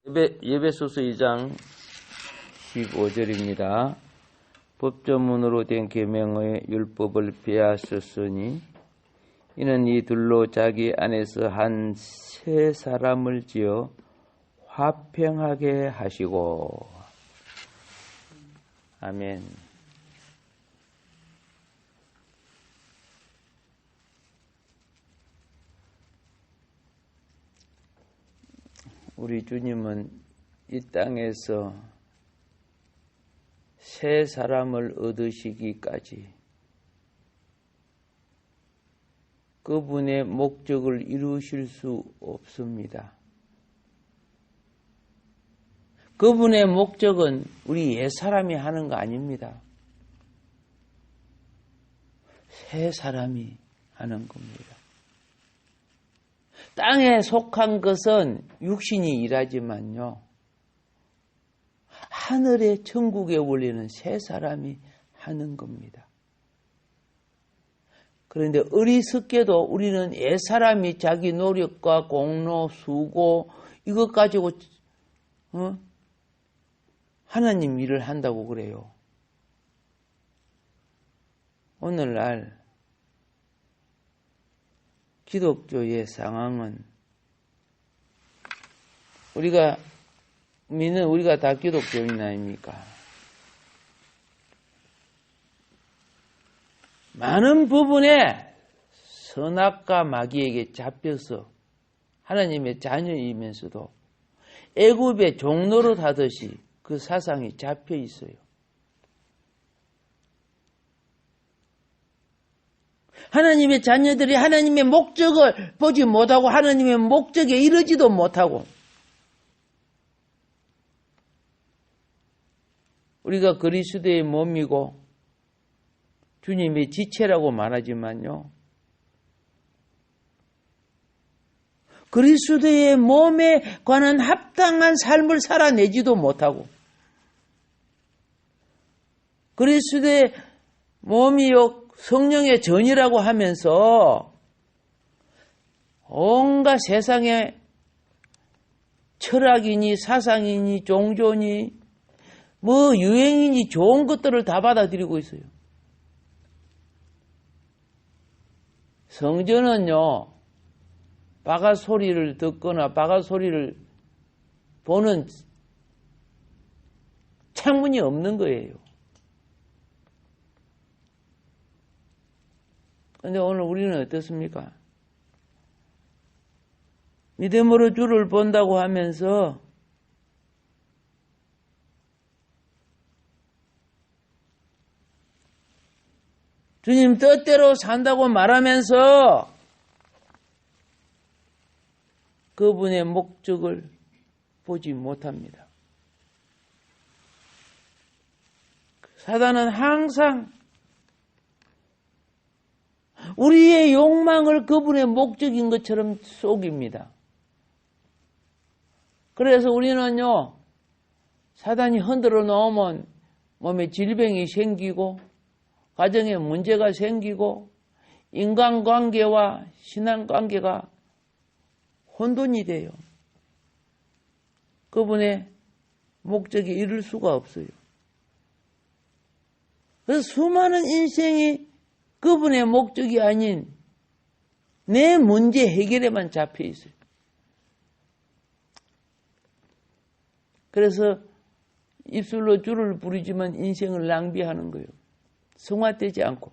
에베소서 2장 15절입니다. 법조문으로 된 계명의 율법을 빼앗았으니 이는 이 둘로 자기 안에서 한 새 사람을 지어 화평하게 하시고. 아멘. 우리 주님은 이 땅에서 새 사람을 얻으시기까지 그분의 목적을 이루실 수 없습니다. 그분의 목적은 우리 옛사람이 하는 거 아닙니다. 새 사람이 하는 겁니다. 땅에 속한 것은 육신이 일하지만요, 하늘의 천국의 원리는 새 사람이 하는 겁니다. 그런데 어리석게도 우리는 옛사람이 자기 노력과 공로, 수고 이것 가지고 하나님 일을 한다고 그래요. 오늘날 기독교의 상황은 우리가 다 기독교인 아닙니까? 많은 부분에 선악과 마귀에게 잡혀서 하나님의 자녀이면서도 애굽의 종노릇 하듯이 그 사상이 잡혀 있어요. 하나님의 자녀들이 하나님의 목적을 보지 못하고 하나님의 목적에 이르지도 못하고, 우리가 그리스도의 몸이고 주님의 지체라고 말하지만요, 그리스도의 몸에 관한 합당한 삶을 살아내지도 못하고, 그리스도의 몸이요 성령의 전이라고 하면서 온갖 세상의 철학이니 사상이니 종교니 뭐 유행이니 좋은 것들을 다 받아들이고 있어요. 성전은요, 바가 소리를 듣거나 바가 소리를 보는 창문이 없는 거예요. 그런데 오늘 우리는 어떻습니까? 믿음으로 주를 본다고 하면서 주님 뜻대로 산다고 말하면서 그분의 목적을 보지 못합니다. 사단은 항상 우리의 욕망을 그분의 목적인 것처럼 속입니다. 그래서 우리는요, 사단이 흔들어 놓으면 몸에 질병이 생기고 가정에 문제가 생기고 인간관계와 신앙관계가 혼돈이 돼요. 그분의 목적에 이를 수가 없어요. 그래서 수많은 인생이 그분의 목적이 아닌 내 문제 해결에만 잡혀 있어요. 그래서 입술로 주를 부르지만 인생을 낭비하는 거예요. 성화되지 않고.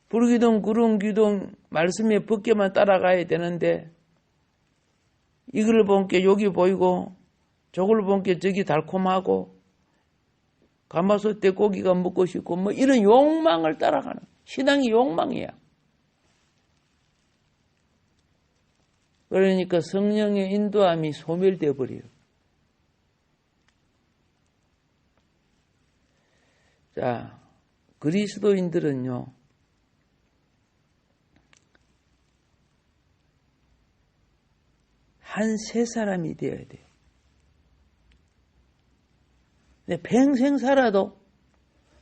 부르기동 구름기동 말씀의 법계만 따라가야 되는데 이걸 본게 여기 보이고 저걸 본게 저기 달콤하고 가마솥에 고기가 먹고 싶고 뭐 이런 욕망을 따라가는, 신앙이 욕망이야. 그러니까 성령의 인도함이 소멸되어 버려요. 자, 그리스도인들은요, 한 새 사람이 되어야 돼요. 근데 평생 살아도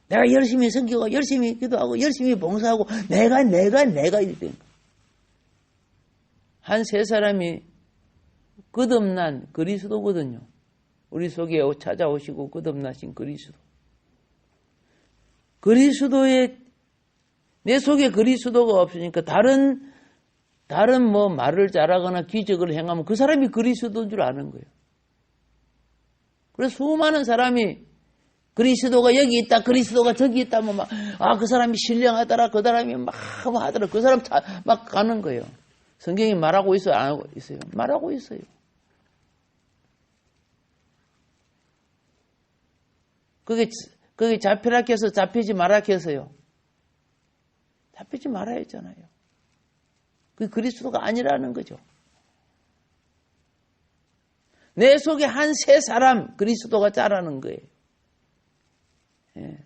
내가 열심히 섬기고 열심히 기도하고 열심히 봉사하고 내가 이랬다는 거야. 한 세 사람이 거듭난 그리스도거든요. 우리 속에 찾아오시고 거듭나신 그리스도. 내 속에 그리스도가 없으니까 다른 뭐 말을 잘하거나 기적을 행하면 그 사람이 그리스도인 줄 아는 거예요. 그래서 수많은 사람이 그리스도가 여기 있다, 그리스도가 저기 있다, 그 사람이 신령하더라, 그 사람이 막 하더라, 그 사람 막 가는 거예요. 성경이 말하고 있어요, 안 하고 있어요? 말하고 있어요. 그게 잡히라 해서 잡히지 말라 해서요. 잡히지 말아야 했잖아요. 그게 그리스도가 아니라는 거죠. 내 속에 한 세 사람 그리스도가 자라는 거예요. 예.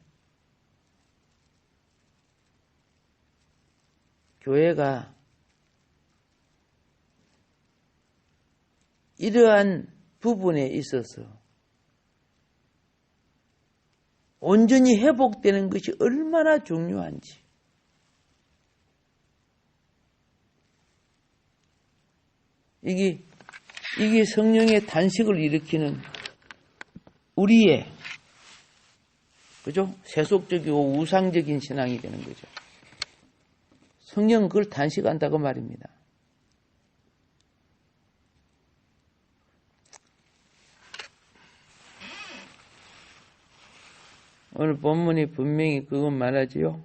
교회가 이러한 부분에 있어서 온전히 회복되는 것이 얼마나 중요한지. 이게 성령의 단식을 일으키는 우리의, 그죠? 세속적이고 우상적인 신앙이 되는 거죠. 성령은 그걸 단식한다고 말입니다. 오늘 본문이 분명히 그건 말하지요.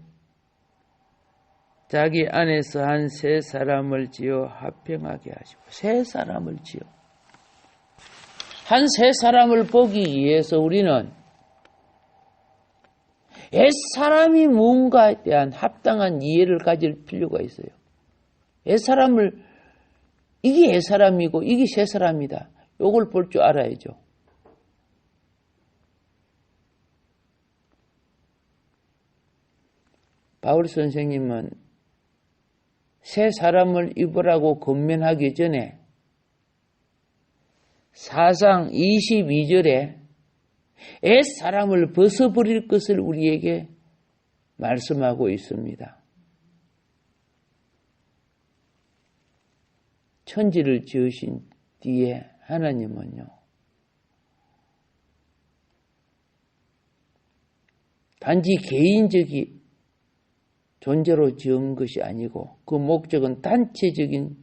자기 안에서 한 세 사람을 지어 합평하게 하시고, 세 사람을 지어. 한 세 사람을 보기 위해서 우리는 옛사람이 무언가에 대한 합당한 이해를 가질 필요가 있어요. 이게 옛사람이고 이게 새 사람이다. 요걸 볼 줄 알아야죠. 바울 선생님은 새 사람을 입으라고 권면하기 전에 사상 22절에 옛 사람을 벗어버릴 것을 우리에게 말씀하고 있습니다. 천지를 지으신 뒤에 하나님은요, 단지 개인적인 존재로 지은 것이 아니고 그 목적은 단체적인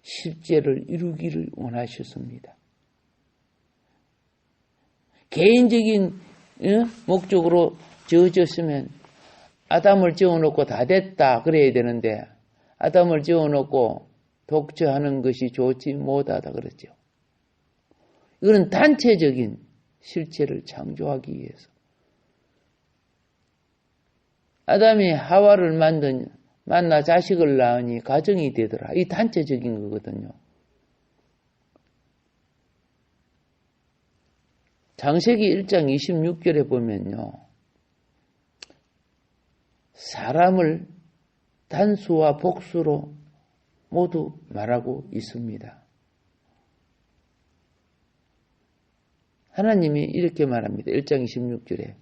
실제를 이루기를 원하셨습니다. 개인적인 목적으로 지어졌으면 아담을 지어놓고 다 됐다 그래야 되는데 아담을 지어놓고 독처하는 것이 좋지 못하다 그랬죠. 이거는 단체적인 실체를 창조하기 위해서 아담이 하와를 만나 자식을 낳으니 가정이 되더라. 이 단체적인 거거든요. 창세기 1장 26절에 보면요. 사람을 단수와 복수로 모두 말하고 있습니다. 하나님이 이렇게 말합니다. 1장 26절에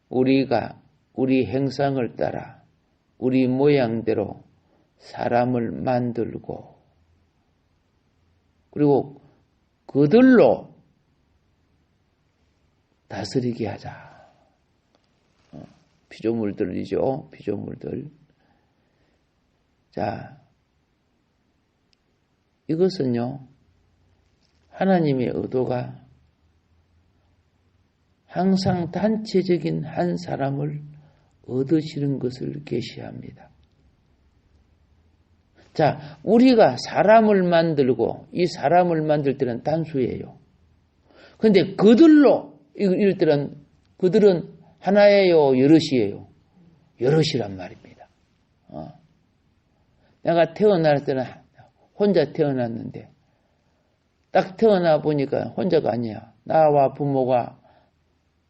우리가 우리 형상을 따라 우리 모양대로 사람을 만들고 그리고 그들로 다스리게 하자. 피조물들이죠. 피조물들. 자, 이것은요. 하나님의 의도가 항상 단체적인 한 사람을 얻으시는 것을 계시합니다. 자, 우리가 사람을 만들고 이 사람을 만들 때는 단수예요. 그런데 그들로 이럴 때는 그들은 하나예요, 여럿이에요? 여럿이란 말입니다. 내가 태어날 때는 혼자 태어났는데 딱 태어나 보니까 혼자가 아니야. 나와 부모가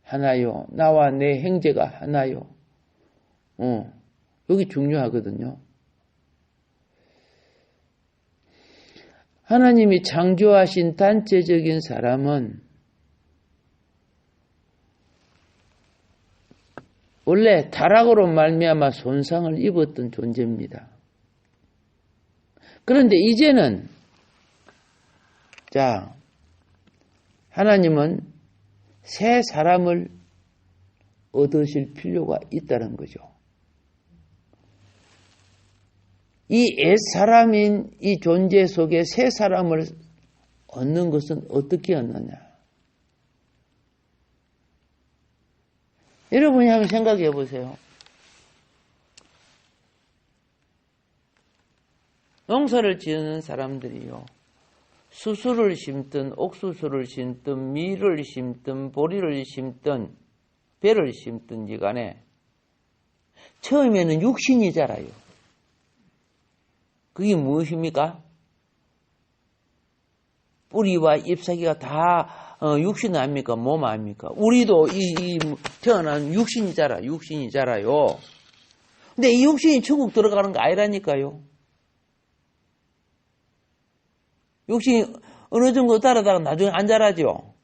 하나요. 나와 내 형제가 하나요. 여기 중요하거든요. 하나님이 창조하신 단체적인 사람은 원래 타락으로 말미암아 손상을 입었던 존재입니다. 그런데 이제는 자, 하나님은 새 사람을 얻으실 필요가 있다는 거죠. 이 옛사람인 이 존재 속에 새 사람을 얻는 것은 어떻게 얻느냐? 여러분이 한번 생각해 보세요. 농사를 지으는 사람들이요. 수수를 심든 옥수수를 심든 밀을 심든 보리를 심든 배를 심든지 간에 처음에는 육신이 자라요. 그게 무엇입니까? 뿌리와 잎사귀가 다 육신 아닙니까? 몸 아닙니까? 우리도 태어난 육신이 자라요. 근데 이 육신이 천국 들어가는 거 아니라니까요. 육신이 어느 정도 따라다가 나중에 안 자라죠.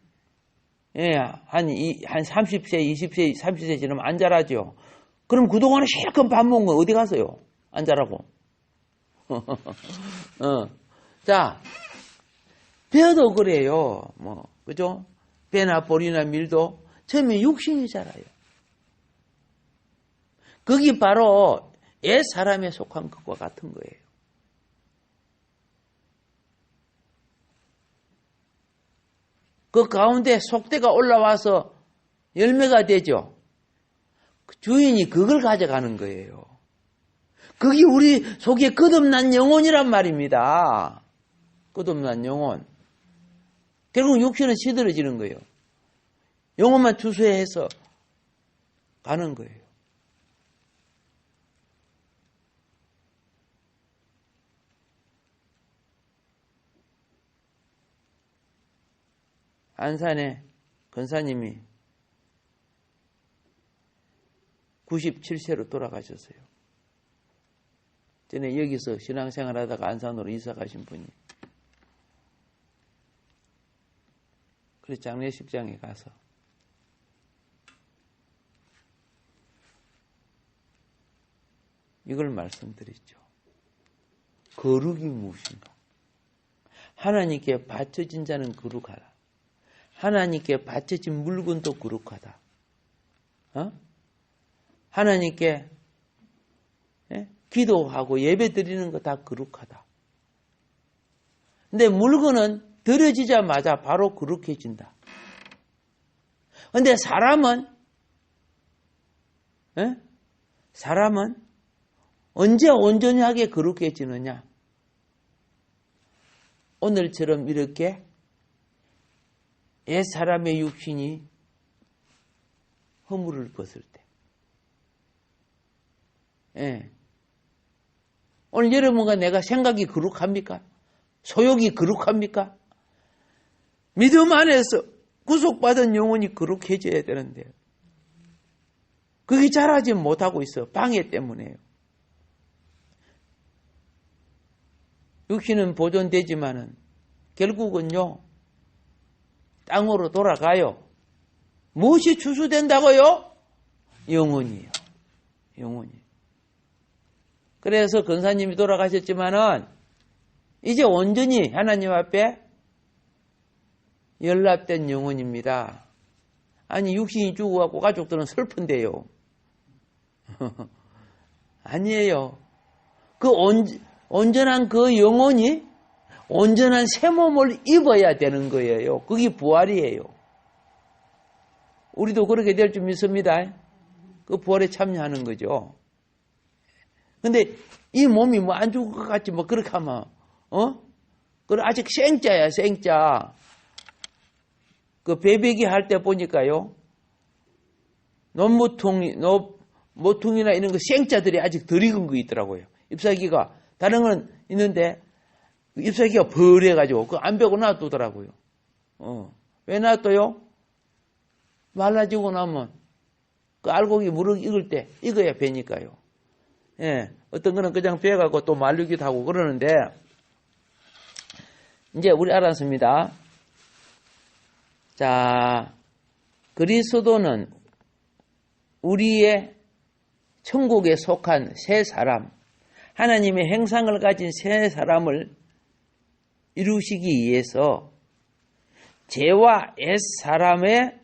예, 한 30세, 20세, 30세 지나면 안 자라죠. 그럼 그동안에 실컷 밥 먹은 거 어디 갔어요? 안 자라고. 자, 배도 그래요. 그죠? 배나 보리나 밀도 처음에 육신이 자라요. 그게 바로 옛 사람에 속한 것과 같은 거예요. 그 가운데 속대가 올라와서 열매가 되죠. 주인이 그걸 가져가는 거예요. 그게 우리 속에 거듭난 영혼이란 말입니다. 거듭난 영혼. 결국 육신은 시들어지는 거예요. 영혼만 투수해서 가는 거예요. 안산에 권사님이 97세로 돌아가셨어요. 전에 여기서 신앙생활 하다가 안산으로 이사 가신 분이. 그래서 장례식장에 가서 이걸 말씀드렸죠. 거룩이 무엇인가? 하나님께 바쳐진 자는 거룩하다. 하나님께 바쳐진 물건도 거룩하다. 하나님께 기도하고 예배 드리는 거 다 거룩하다. 근데 물건은 들어지자마자 바로 거룩해진다. 근데 사람은 언제 온전하게 거룩해지느냐? 오늘처럼 이렇게 옛 사람의 육신이 허물을 벗을 때. 예. 오늘 여러분과 내가 생각이 거룩합니까? 소욕이 거룩합니까? 믿음 안에서 구속받은 영혼이 거룩해져야 되는데 그게 자라지 못하고 있어. 방해 때문에요. 육신은 보존되지만은 결국은요 땅으로 돌아가요. 무엇이 추수된다고요? 영혼이요. 영혼이. 그래서 권사님이 돌아가셨지만은 이제 온전히 하나님 앞에 연락된 영혼입니다. 아니 육신이 죽어갖고 가족들은 슬픈데요. 아니에요. 그 온전한 그 영혼이 온전한 새 몸을 입어야 되는 거예요. 그게 부활이에요. 우리도 그렇게 될 줄 믿습니다. 그 부활에 참여하는 거죠. 근데 이 몸이 뭐 안 죽을 것 같지 뭐 그렇게 하면 그래 아직 생자야 생자. 그 배배기 할 때 보니까요. 모퉁이나 이런 거 생자들이 아직 덜 익은 거 있더라고요. 잎사귀가 다른 건 있는데 잎사귀가 벌해가지고 그 안 베고 놔두더라고요. 왜 놔둬요? 말라지고 나면 그 알곡이 무럭 익을 때 익어야 베니까요. 예, 어떤 거는 그냥 베가고 또 말리기도 하고 그러는데 이제 우리 알았습니다. 자, 그리스도는 우리의 천국에 속한 새 사람, 하나님의 형상을 가진 새 사람을 이루시기 위해서 죄와 옛 사람의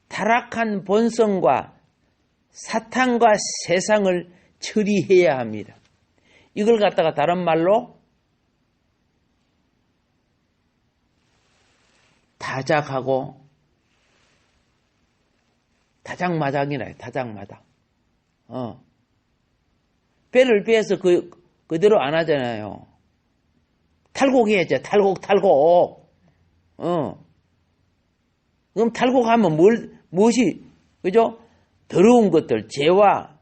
타락한 본성과 사탄과 세상을 처리해야 합니다. 이걸 갖다가 다른 말로 타작하고 타작마작이라 타작마작. 배를 베어서 그대로 안 하잖아요. 탈곡해야죠. 탈곡. 그럼 탈곡하면 무엇이, 그죠? 더러운 것들, 죄와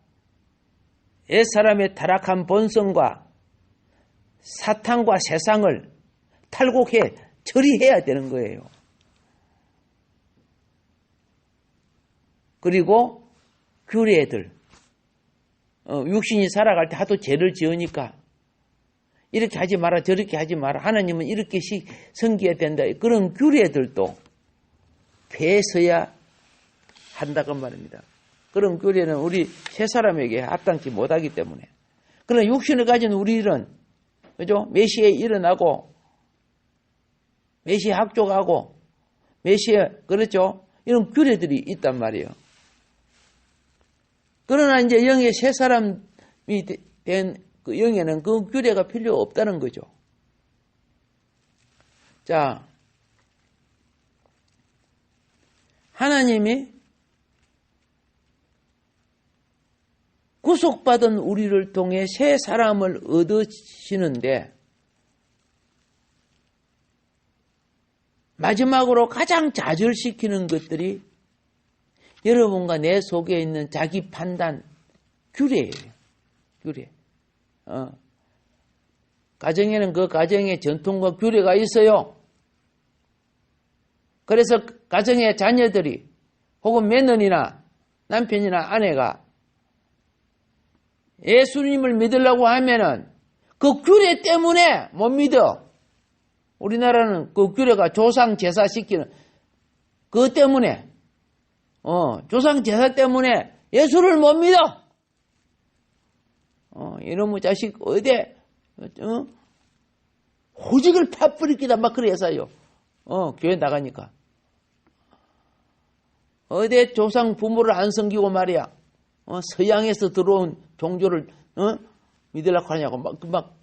옛사람의 타락한 본성과 사탄과 세상을 탈곡해, 처리해야 되는 거예요. 그리고 규례들, 육신이 살아갈 때 하도 죄를 지으니까 이렇게 하지 마라, 저렇게 하지 마라, 하나님은 이렇게 섬겨야 된다, 그런 규례들도 폐해서야 한다고 말입니다. 그런 규례는 우리 새 사람에게 합당치 못하기 때문에. 그러나 육신을 가진 우리는, 그죠? 메시에 일어나고, 메시에 학족하고, 메시에, 그렇죠? 이런 규례들이 있단 말이에요. 그러나 이제 영의 새 사람이 된 그 영에는 그 규례가 필요 없다는 거죠. 자, 하나님이 구속받은 우리를 통해 새 사람을 얻으시는데 마지막으로 가장 좌절시키는 것들이 여러분과 내 속에 있는 자기 판단, 규례예요. 규례. 가정에는 그 가정의 전통과 규례가 있어요. 그래서 가정의 자녀들이 혹은 며느리나 남편이나 아내가 예수님을 믿으려고 하면은 그 규례 때문에 못 믿어. 우리나라는 그 규례가 조상 제사 시키는 그것 때문에 조상 제사 때문에 예수를 못 믿어. 이놈의 자식 어디 호직을 파뿌리기다 막 그래서요. 교회 나가니까 어디 조상 부모를 안 섬기고 말이야. 서양에서 들어온 종교를 믿으려고 하냐고 막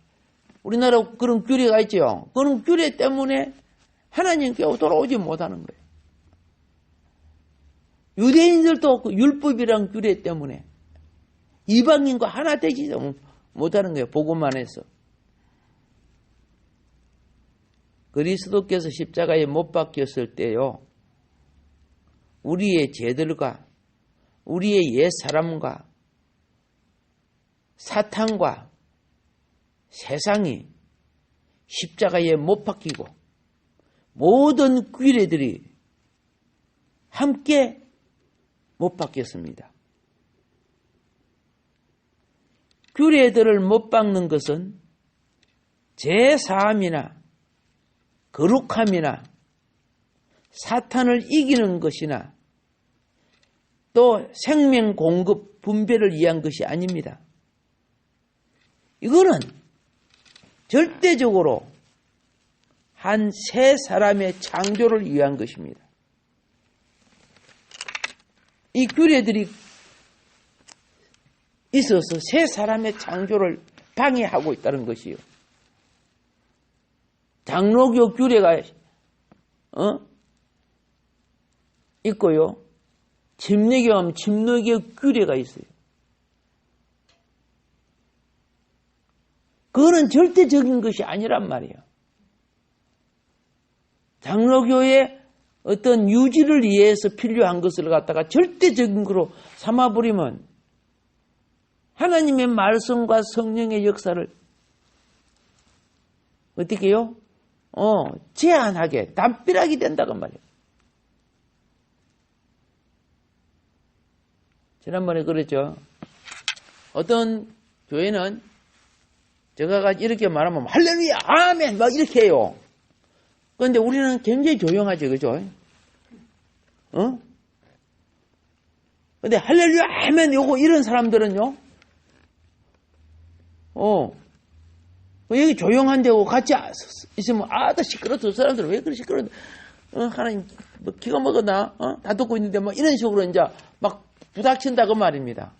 우리나라 그런 규례가 있죠. 그런 규례 때문에 하나님께 돌아오지 못하는 거예요. 유대인들도 그 율법이란 규례 때문에 이방인과 하나 되지 못하는 거예요. 복음만 해서. 그리스도께서 십자가에 못 박혔을 때요, 우리의 죄들과 우리의 옛 사람과 사탄과 세상이 십자가에 못 박히고 모든 규례들이 함께 못 박혔습니다. 규례들을 못 박는 것은 죄사함이나 거룩함이나 사탄을 이기는 것이나 또 생명 공급 분배를 위한 것이 아닙니다. 이거는 절대적으로 한 새 사람의 창조를 위한 것입니다. 이 규례들이 있어서 새 사람의 창조를 방해하고 있다는 것이요. 장로교 규례가 있고요. 침례교 하면 침례교 규례가 있어요. 그거는 절대적인 것이 아니란 말이에요. 장로교의 어떤 유지를 위해서 필요한 것을 갖다가 절대적인 거로 삼아버리면 하나님의 말씀과 성령의 역사를 어떻게 해요? 제한하게, 담벼락이 된다고 말이에요. 지난번에 그랬죠. 어떤 교회는 제가 이렇게 말하면 할렐루야, 아멘 막 이렇게 해요. 그런데 우리는 굉장히 조용하죠, 그죠? 근데 할렐루야, 아멘 요거 이런 사람들은요, 여기 조용한 데고 같이 있으면 더 시끄러워. 사람들은 왜 그렇게 시끄러워? 하나님 뭐 기가 먹었나? 다 듣고 있는데 뭐 이런 식으로 이제 막 부닥친다 그 말입니다.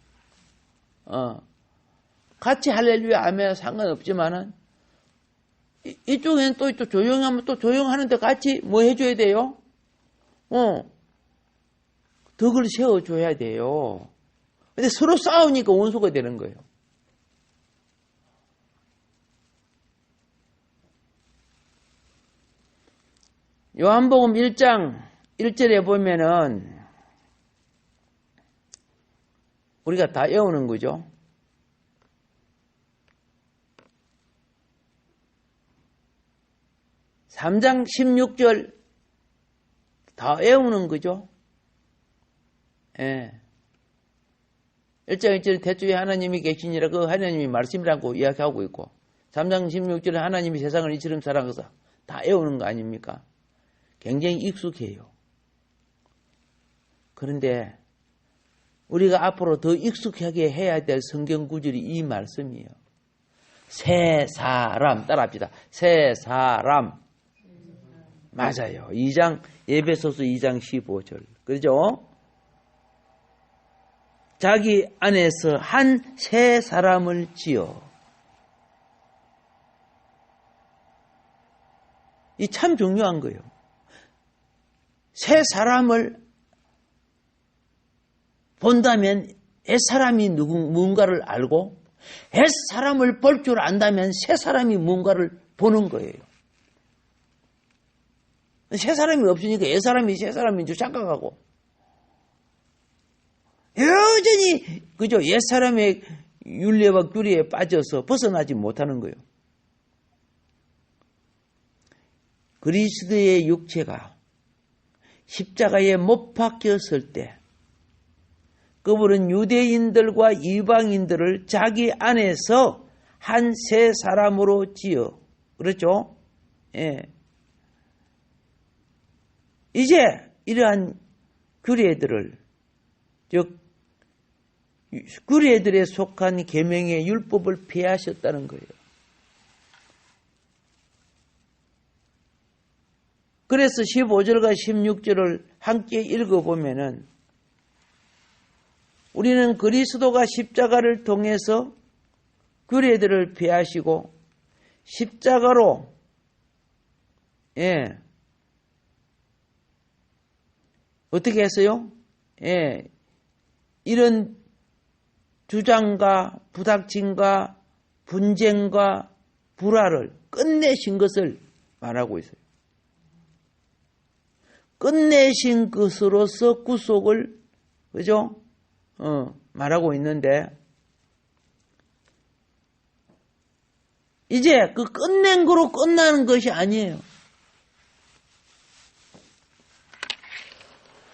같이 할렐루야 하면 상관없지만은 이쪽에는 또 조용하면 또 조용하는데 같이 뭐 해줘야 돼요? 덕을 세워줘야 돼요. 근데 서로 싸우니까 원수가 되는 거예요. 요한복음 1장 1절에 보면은 우리가 다 외우는 거죠. 3장 16절 다 외우는 거죠. 예. 1장 1절에 태초에 하나님이 계시니라 그 하나님이 말씀이라고 이야기하고 있고 3장 16절에 하나님이 세상을 이처럼 사랑하사 다 외우는 거 아닙니까? 굉장히 익숙해요. 그런데 우리가 앞으로 더 익숙하게 해야 될 성경 구절이 이 말씀이에요. 새 사람 따라합시다. 새 사람. 맞아요. 에베소서 2장 15절. 그렇죠? 자기 안에서 한 새 사람을 지어. 이 참 중요한 거예요. 새 사람을 본다면 옛사람이 무언가를 알고 옛사람을 볼 줄 안다면 새 사람이 무언가를 보는 거예요. 새 사람이 없으니까 옛사람이 새 사람인 줄 착각하고 여전히 그죠? 옛사람의 윤례와 규례에 빠져서 벗어나지 못하는 거예요. 그리스도의 육체가 십자가에 못 박혔을 때 그분은 유대인들과 이방인들을 자기 안에서 한 새 사람으로 지어. 그렇죠? 예. 이제 이러한 규례들을 즉 규례들에 속한 계명의 율법을 폐하셨다는 거예요. 그래서 15절과 16절을 함께 읽어보면은 우리는 그리스도가 십자가를 통해서 규례들을 폐하시고 십자가로 어떻게 했어요? 이런 주장과 부닥침과 분쟁과 불화를 끝내신 것을 말하고 있어요. 끝내신 것으로서 구속을 그죠? 말하고 있는데 이제 그 끝낸 거로 끝나는 것이 아니에요.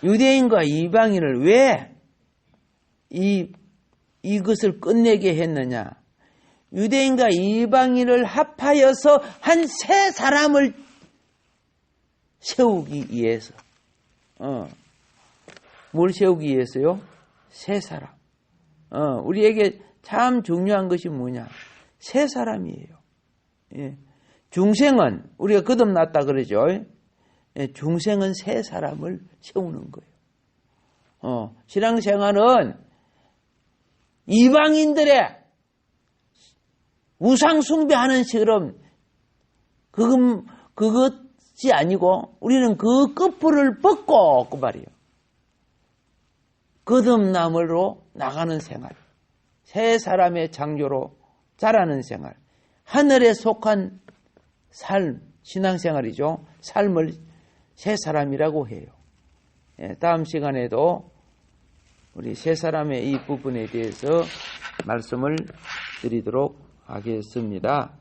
유대인과 이방인을 왜 이것을 끝내게 했느냐? 유대인과 이방인을 합하여서 한 새 사람을 세우기 위해서. 뭘 세우기 위해서요? 새 사람. 우리에게 참 중요한 것이 뭐냐? 새 사람이에요. 예. 중생은 우리가 거듭났다 그러죠. 예. 중생은 새 사람을 세우는 거예요. 신앙생활은 이방인들의 우상 숭배하는 식으로 그것이 아니고 우리는 그 끝불을 벗고 그 말이에요. 거듭남으로 나가는 생활, 새 사람의 창조로 자라는 생활, 하늘에 속한 삶, 신앙생활이죠. 삶을 새 사람이라고 해요. 다음 시간에도 우리 새 사람의 이 부분에 대해서 말씀을 드리도록 하겠습니다.